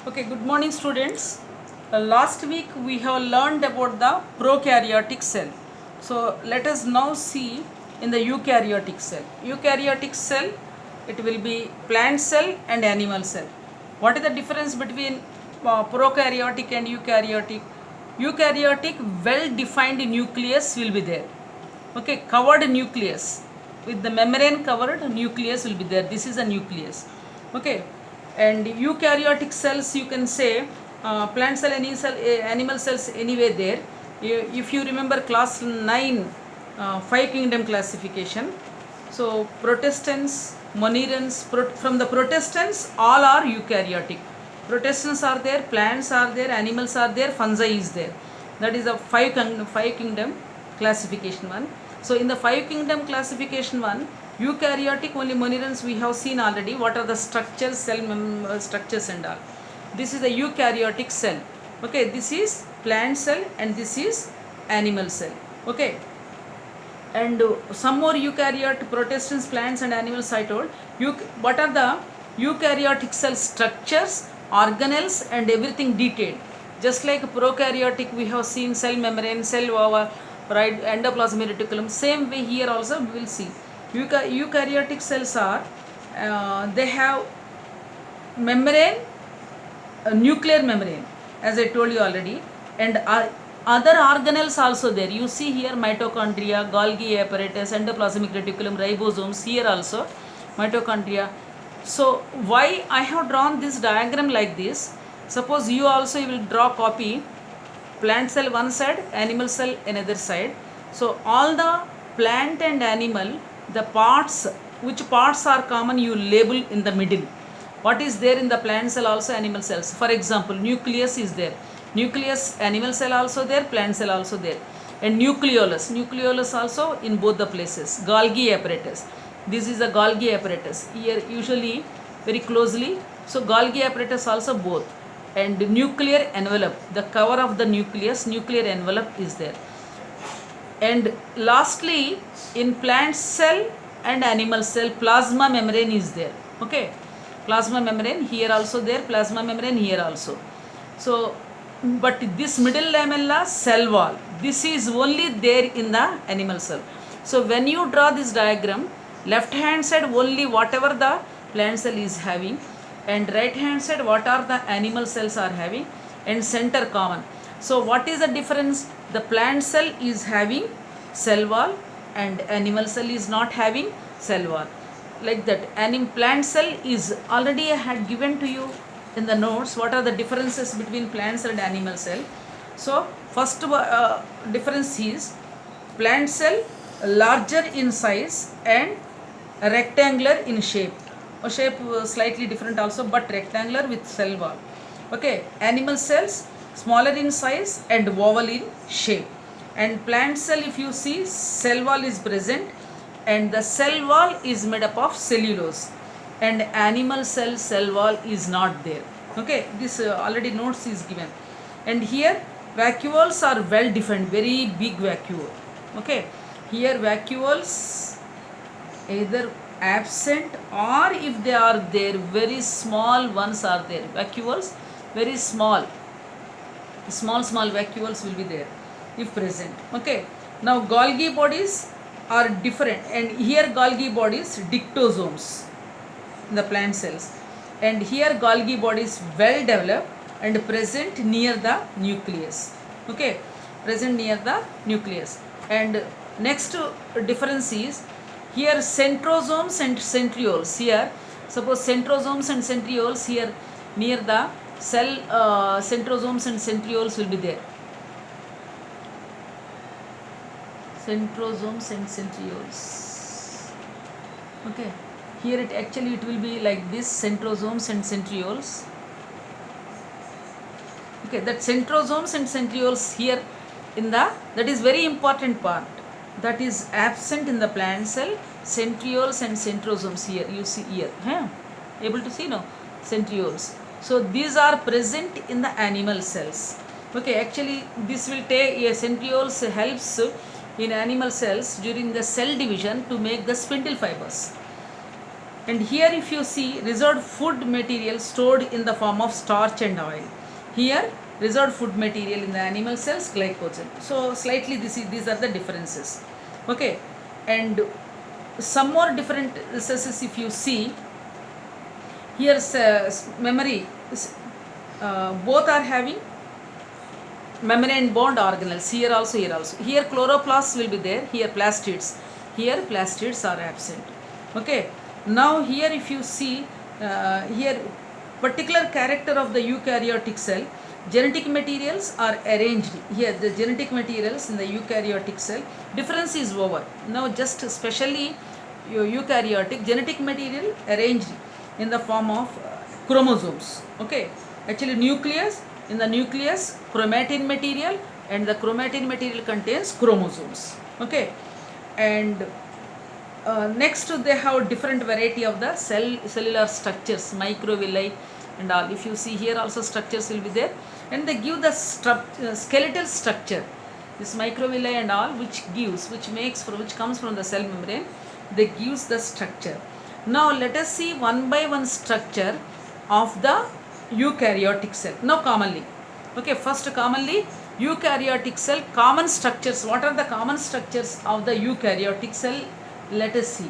Okay, good morning students. Last week we have learned about the prokaryotic cell. So let us now see in the eukaryotic cell. Eukaryotic cell, it will be plant cell and animal cell. What is the difference between prokaryotic and eukaryotic? Eukaryotic well defined nucleus will be there. Okay, covered nucleus with the membrane covered nucleus will be there. This is a nucleus. Okay, and eukaryotic cells, you can say plant cell, animal cells anyway there. If you remember class 9 five kingdom classification, so protistans, monerans, from the protistans all are eukaryotic. Protistans are there, plants are there, animals are there, fungi is there. That is the five kingdom classification one. So in the five kingdom classification one, eukaryotic only monerans we have seen already. What are the structures, structures and all. This is the eukaryotic cell. Okay, this is plant cell and this is animal cell. Okay, and some more eukaryote, protistans, plants and animals I told. What are the eukaryotic cell structures, organelles and everything detailed. Just like prokaryotic we have seen cell membrane, cell wall, right, endoplasmic reticulum. Same way here also we will see. Eukaryotic cells are, they have membrane, nuclear membrane as I told you already, and other organelles also there. You see here mitochondria, Golgi apparatus, endoplasmic reticulum, ribosomes, here also mitochondria. So why I have drawn this diagram like this? Suppose you also will draw copy, plant cell one side, animal cell another side. So all the plant and animal, the parts, which parts are common you label in the middle. What is there in the plant cell also, animal cells. For example, nucleus is there. Nucleus, animal cell also there, plant cell also there. And nucleolus, nucleolus also in both the places. Golgi apparatus. This is the Golgi apparatus. Here usually very closely. So Golgi apparatus also both. And nuclear envelope, the cover of the nucleus, nuclear envelope is there. And lastly, in plant cell and animal cell, plasma membrane is there. Okay, plasma membrane here also there, plasma membrane here also. So but this middle lamella, cell wall, this is only there in the animal cell. So when you draw this diagram, left hand side only whatever the plant cell is having, and right hand side what are the animal cells are having, and center common. So what is the difference? The plant cell is having cell wall and animal cell is not having cell wall, like that. And in plant cell is already I had given to you in the notes what are the differences between plant cell and animal cell. So first difference is plant cell larger in size and rectangular in shape. Shape slightly different also, but rectangular with cell wall. Okay, animal cells smaller in size and oval in shape. And plant cell, if you see, cell wall is present and the cell wall is made up of cellulose, and animal cell wall is not there. Okay, this already notes is given. And here vacuoles are well defined, very big vacuole. Okay, here vacuoles either absent, or if they are there, very small ones are there. Vacuoles very small vacuoles will be there if present. Okay, now Golgi bodies are different, and here Golgi bodies dictosomes in the plant cells, and here Golgi bodies well developed and present near the nucleus. Okay, present near the nucleus. And next difference is here centrosomes and centrioles. Here suppose centrosomes and centrioles, here near the cell, centrosomes and centrioles will be there. Centrosomes and centrioles. Okay, here it actually it will be like this, centrosomes and centrioles. Okay, that centrosomes and centrioles here in the, that is very important part, that is absent in the plant cell. Centrioles and centrosomes here you see here, able to see, no, centrioles. So these are present in the animal cells. Okay, actually this will take, centrioles helps in animal cells during the cell division to make the spindle fibers. And here if you see reserved food material stored in the form of starch and oil. Here reserved food material in the animal cells, glycogen. So slightly these are the differences. Okay, and some more differences if you see, here's memory, both are having membrane bound organelles, here also, here also. Here chloroplasts will be there, here plastids, here plastids are absent. Okay, now here if you see, here particular character of the eukaryotic cell, genetic materials are arranged. Here the genetic materials in the eukaryotic cell, difference is over. Now just especially eukaryotic, genetic material arranged in the form of chromosomes. Okay, actually nucleus, in the nucleus chromatin material, and the chromatin material contains chromosomes. Okay, and next they have different variety of the cellular structures, microvilli and all. If you see here also structures will be there, and they give the skeletal structure, this microvilli and all, which comes from the cell membrane, they gives the structure. Now let us see one by one structure of the eukaryotic cell. Now commonly, okay, first commonly eukaryotic cell common structures. What are the common structures of the eukaryotic cell? Let us see.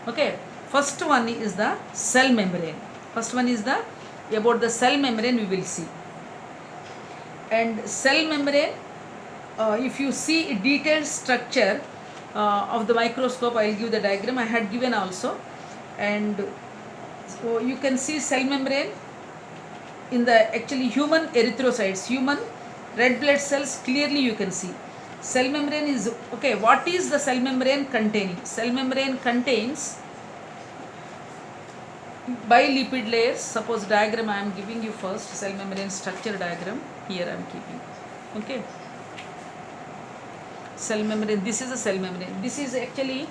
Okay, first one is the cell membrane. First one is the about the cell membrane we will see. And cell membrane, if you see detailed structure of the microscope, I will give the diagram, I had given also. And so you can see cell membrane in the actually human erythrocytes, human red blood cells, clearly you can see. Cell membrane is, okay, what is the cell membrane containing? Cell membrane contains bilipid layers. Suppose diagram I am giving you first, cell membrane structure diagram, here I am keeping. Okay, cell membrane, this is a cell membrane. This is actually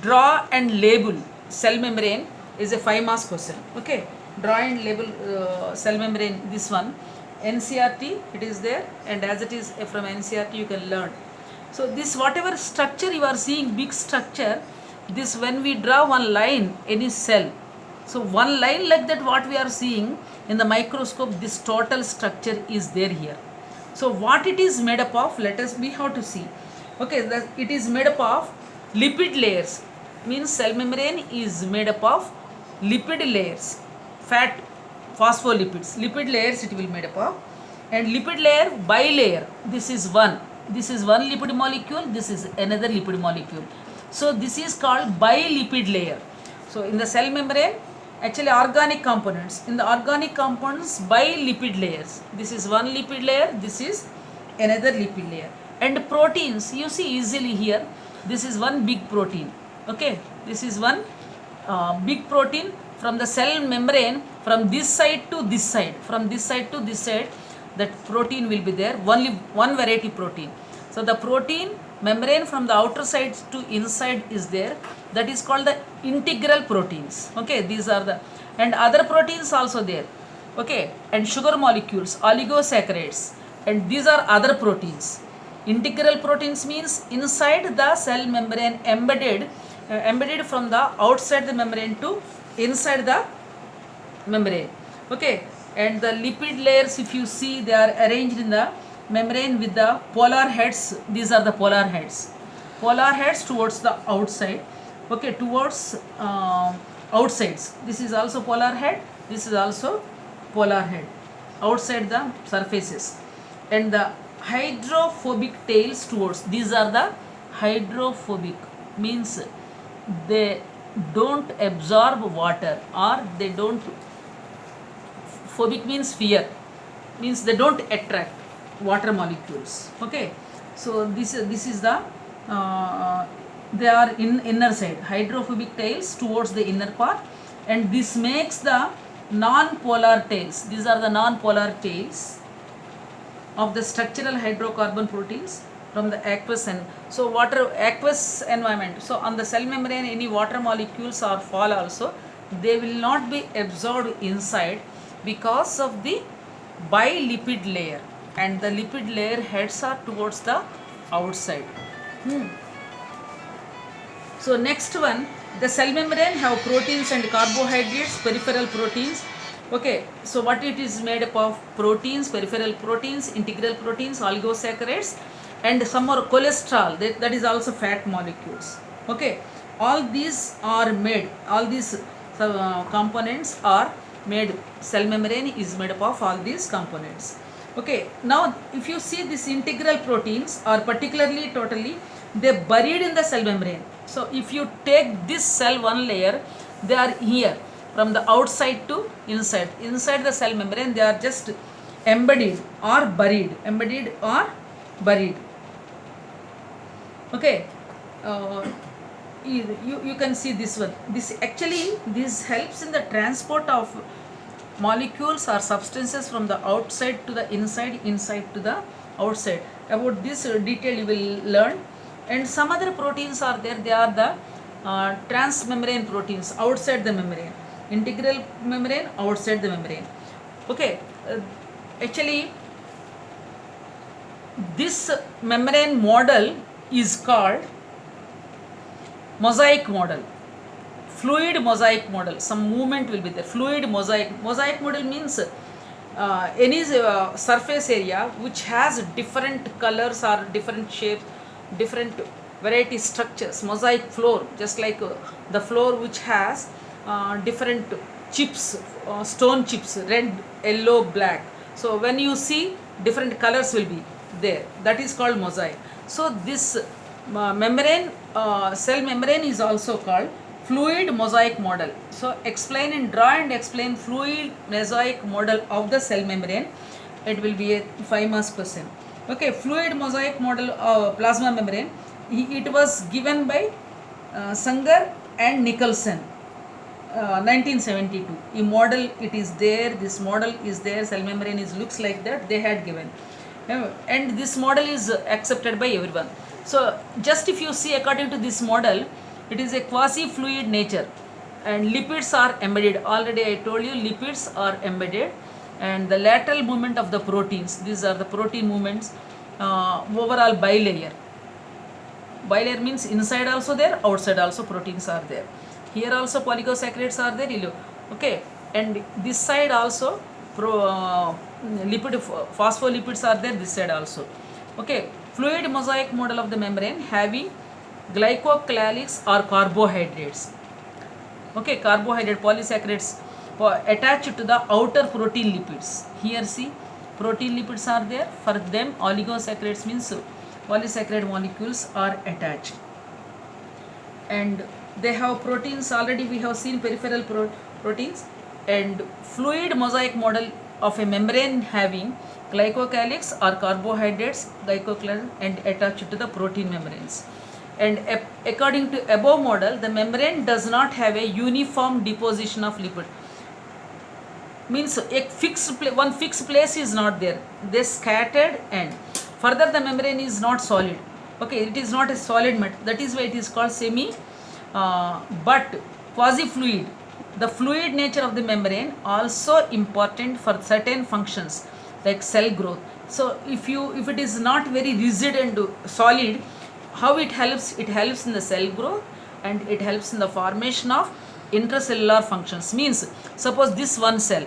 draw and label cell membrane is a 5 marks question. Okay, draw and label cell membrane, this one NCRT it is there, and as it is from NCRT you can learn. So this whatever structure you are seeing, big structure, this when we draw one line any cell, so one line like that what we are seeing in the microscope, this total structure is there here. So what it is made up of, let us be how to see. Okay, it is made up of lipid layers, means cell membrane is made up of lipid layers, fat, phospholipids, lipid layers it will made up of. And lipid layer, bilayer, this is one lipid molecule, this is another lipid molecule. So this is called bilipid layer. So in the cell membrane, actually organic components, in the organic components bilipid layers, this is one lipid layer, this is another lipid layer. And proteins, you see easily here, this is one big protein. Okay, this is one big protein from the cell membrane, from this side to this side, from this side to this side, that protein will be there, only one variety protein. So the protein membrane from the outer side to inside is there, that is called the integral proteins. Okay, these are the, and other proteins also there. Okay, and sugar molecules, oligosaccharides, and these are other proteins. Integral proteins means inside the cell membrane, embedded from the outside the membrane to inside the membrane. Okay, and the lipid layers if you see, they are arranged in the membrane with the polar heads. These are the polar heads towards the outside. Okay, towards outsides, this is also polar head, this is also polar head outside the surfaces. And the hydrophobic tails towards, these are the hydrophobic, means they don't absorb water, or they don't, phobic means fear, means they don't attract water molecules. Okay, so this is the they are in inner side, hydrophobic tails towards the inner part, and this makes the non-polar tails. These are the non-polar tails of the structural hydrocarbon proteins from the aqueous and so water aqueous environment. So on the cell membrane any water molecules or fall also, they will not be absorbed inside because of the bilipid layer, and the lipid layer heads are towards the outside. So next one, The cell membrane have proteins and carbohydrates, peripheral proteins. Okay, so what it is made up of? Proteins, peripheral proteins, integral proteins, oligosaccharides, and some more cholesterol, that is also fat molecules. Okay, all these are made, all these components are made, cell membrane is made up of all these components. Okay, now if you see these integral proteins are particularly totally, they buried in the cell membrane. So if you take this cell one layer, they are here from the outside to inside the cell membrane, they are just embedded or buried, okay. uh, you can see this one, this actually this helps in the transport of molecules or substances from the outside to the inside to the outside. About this detail you will learn. And some other proteins are there, they are the transmembrane proteins outside the membrane, integral membrane outside the membrane. Okay, actually this membrane model is called mosaic model, fluid mosaic model. Some movement will be there. Fluid mosaic model means any surface area which has different colors or different shapes, different variety structures. Mosaic floor, just like the floor which has different chips, stone chips, red, yellow, black. So when you see, different colors will be there, that is called mosaic. So this membrane, cell membrane is also called fluid mosaic model. So explain and draw and explain fluid mosaic model of the cell membrane, it will be a 5 marks question. Okay, fluid mosaic model of plasma membrane, it was given by Sanger and Nicholson, 1972. A model it is there, this model is there, cell membrane is looks like that, they had given, and this model is accepted by everyone. So just if you see, according to this model, it is a quasi fluid nature and lipids are embedded. Already I told you lipids are embedded, and the lateral movement of the proteins, these are the protein movements, overall bilayer. Bilayer means inside also there, outside also proteins are there. Here also polysaccharides are there, okay, and this side also lipid phospholipids are there, this side also. Okay, fluid mosaic model of the membrane having glycocalyx or carbohydrates. Okay, carbohydrate polysaccharides attached to the outer protein lipids. Here see, protein lipids are there, for them oligosaccharides means polysaccharide molecules are attached, and they have proteins. Already we have seen peripheral proteins. And fluid mosaic model of a membrane having glycocalyx or carbohydrates, glycocalyx, and attached to the protein membranes. And according to above model, the membrane does not have a uniform deposition of lipid. Means a one fixed place is not there, they scattered, and further the membrane is not solid. Okay, it is not a solid matter, that is why it is called semi but quasi fluid. The fluid nature of the membrane also important for certain functions like cell growth. So if it is not very rigid and solid, how it helps? It helps in the cell growth, and it helps in the formation of intracellular functions. Means suppose this one cell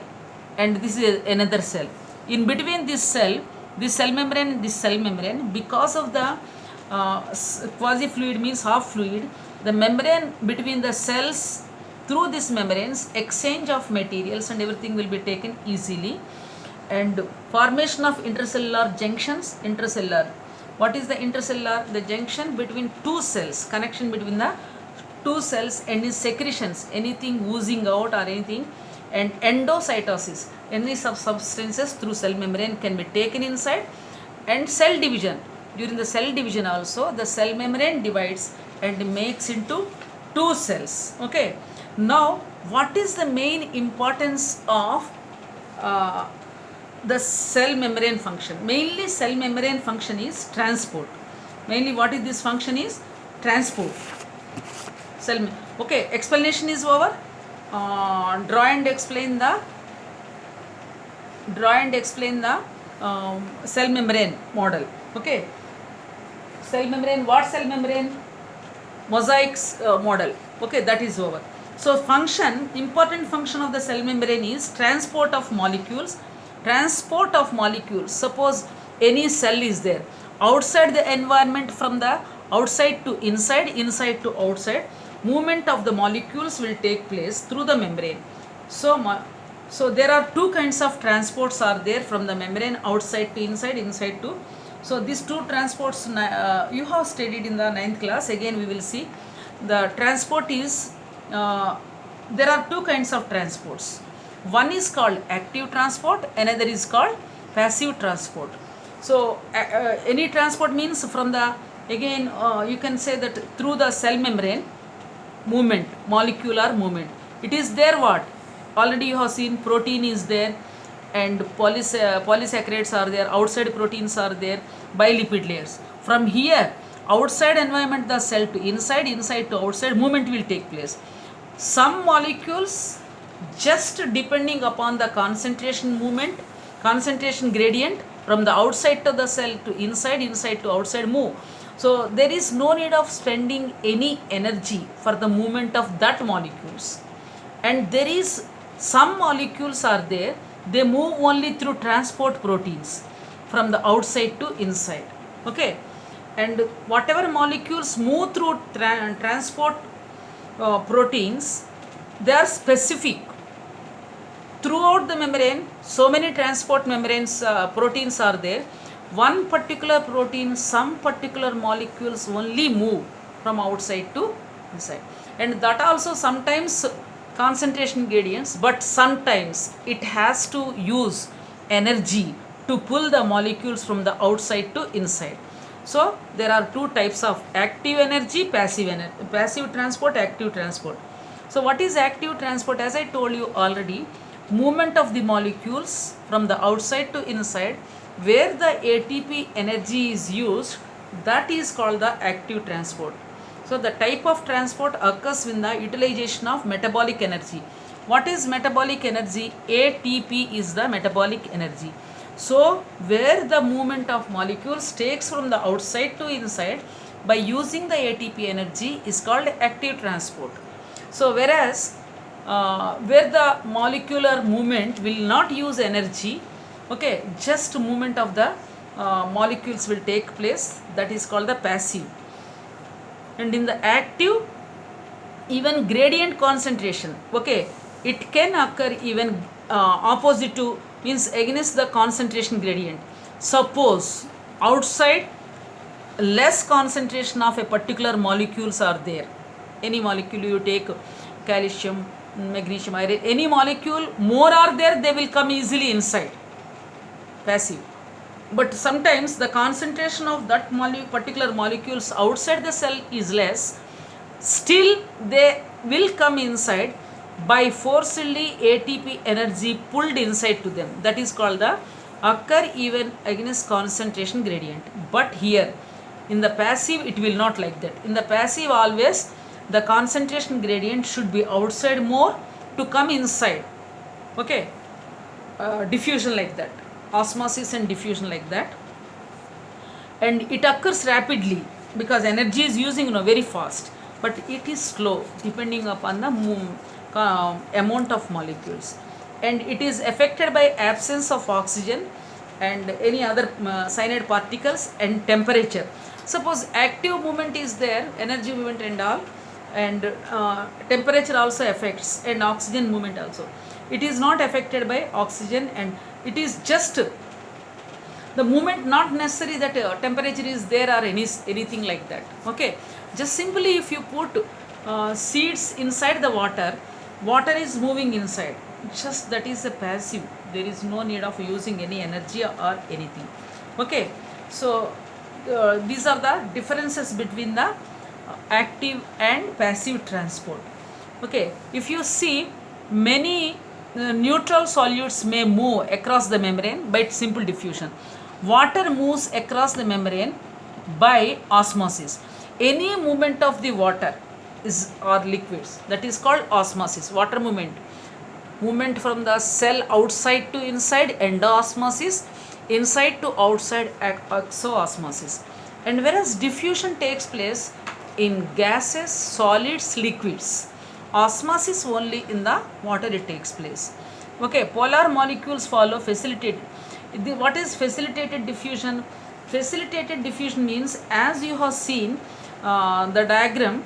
and this is another cell. In between this cell membrane, because of the quasi fluid means half fluid, the membrane between the cells, through these membranes exchange of materials and everything will be taken easily, and formation of intracellular junctions. Intracellular, what is the intracellular? The junction between two cells, connection between the two cells, and is secretions, anything oozing out or anything. And endocytosis, any substances through cell membrane can be taken inside. And cell division, during the cell division also the cell membrane divides and makes into two cells. Okay, now what is the main importance of the cell membrane function? Mainly cell membrane function is transport. Mainly what is this function is? Transport. Okay, explanation is over. Draw and explain the cell membrane model. Okay, cell membrane, what cell membrane? Mosaic model. Okay, that is over. So function, important function of the cell membrane is transport of molecules. Transport of molecules. Suppose any cell is there outside the environment, from the outside to inside, inside to outside, movement of the molecules will take place through the membrane. So there are two kinds of transports are there from the membrane, outside to inside, inside to. So these two transports you have studied in the 9th class. Again we will see the transport is there are two kinds of transports. One is called active transport, another is called passive transport. So any transport means from the, again you can say that through the cell membrane movement, molecular movement. It is there what? Already you have seen protein is there, and polysaccharides are there, outside proteins are there, bilipid layers. From here, outside environment the cell to inside, inside to outside, movement will take place. Some molecules, just depending upon the concentration movement, concentration gradient, from the outside to the cell to inside, inside to outside move. So there is no need of spending any energy for the movement of that molecules. And there is some molecules are there, they move only through transport proteins from the outside to inside. Okay, and whatever molecules move through transport proteins, they are specific throughout the membrane. So many transport membranes proteins are there. One particular protein, some particular molecules only move from outside to inside, and that also sometimes concentration gradients, but sometimes it has to use energy to pull the molecules from the outside to inside. So there are two types of active energy, passive energy, passive transport, active transport. So what is active transport? As I told you already, movement of the molecules from the outside to inside, where the ATP energy is used, that is called the active transport. So the type of transport occurs in the utilization of metabolic energy. What is metabolic energy? ATP is the metabolic energy. So where the movement of molecules takes from the outside to inside by using the ATP energy is called active transport. So whereas where the molecular movement will not use energy, okay, just movement of the molecules will take place, that is called the passive. And in the active, even gradient concentration, okay, it can occur even opposite to, means against the concentration gradient. Suppose outside less concentration of a particular molecules are there, any molecule you take, calcium, magnesium, iron, any molecule more are there, they will come easily inside, passive. But sometimes the concentration of that particular molecules outside the cell is less, still they will come inside by forcibly ATP energy pulled inside to them. That is called the occur even against concentration gradient. But here in the passive it will not like that. In the passive always the concentration gradient should be outside more to come inside. Okay, diffusion like that, osmosis and diffusion like that, and it occurs rapidly because energy is using very fast, but it is slow depending upon the amount of molecules, and it is affected by absence of oxygen and any other cyanide particles and temperature. Suppose active movement is there, energy movement and all, and temperature also affects, and oxygen movement also. It is not affected by oxygen, and it is just the movement, not necessary that temperature is there or anything like that. Okay, just simply if you put seeds inside the water, water is moving inside, just that is a passive, there is no need of using any energy or anything. Okay, so these are the differences between the active and passive transport. Okay, if you see, many neutral solutes may move across the membrane by simple diffusion. Water moves across the membrane by osmosis. Any movement of the water is or liquids, that is called osmosis, water movement from the cell outside to inside, endoosmosis, inside to outside, exoosmosis. And whereas diffusion takes place in gases, solids, liquids. Osmosis only in the water it takes place. Okay, polar molecules follow facilitated. What is facilitated diffusion? Facilitated diffusion means, as you have seen the diagram,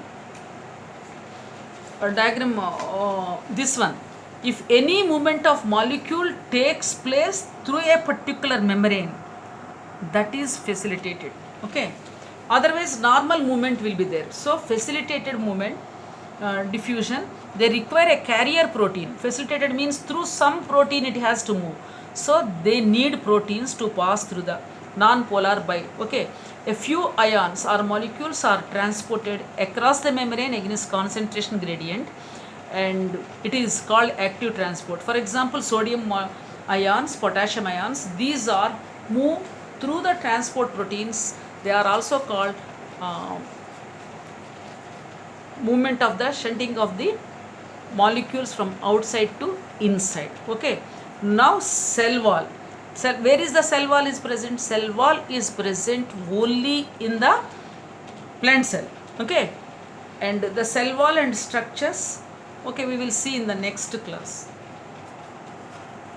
this one, if any movement of molecule takes place through a particular membrane, that is facilitated. Okay, otherwise normal movement will be there. So facilitated movement, diffusion, they require a carrier protein. Facilitated means through some protein it has to move, so they need proteins to pass through the non-polar by. Okay, a few ions or molecules are transported across the membrane against concentration gradient, and it is called active transport. For example, sodium ions, potassium ions, these are move through the transport proteins. They are also called movement of the shunting of the molecules from outside to inside. Okay, now cell wall. Where is the cell wall is present? Cell wall is present only in the plant cell. Okay, and the cell wall and structures, okay, we will see in the next class.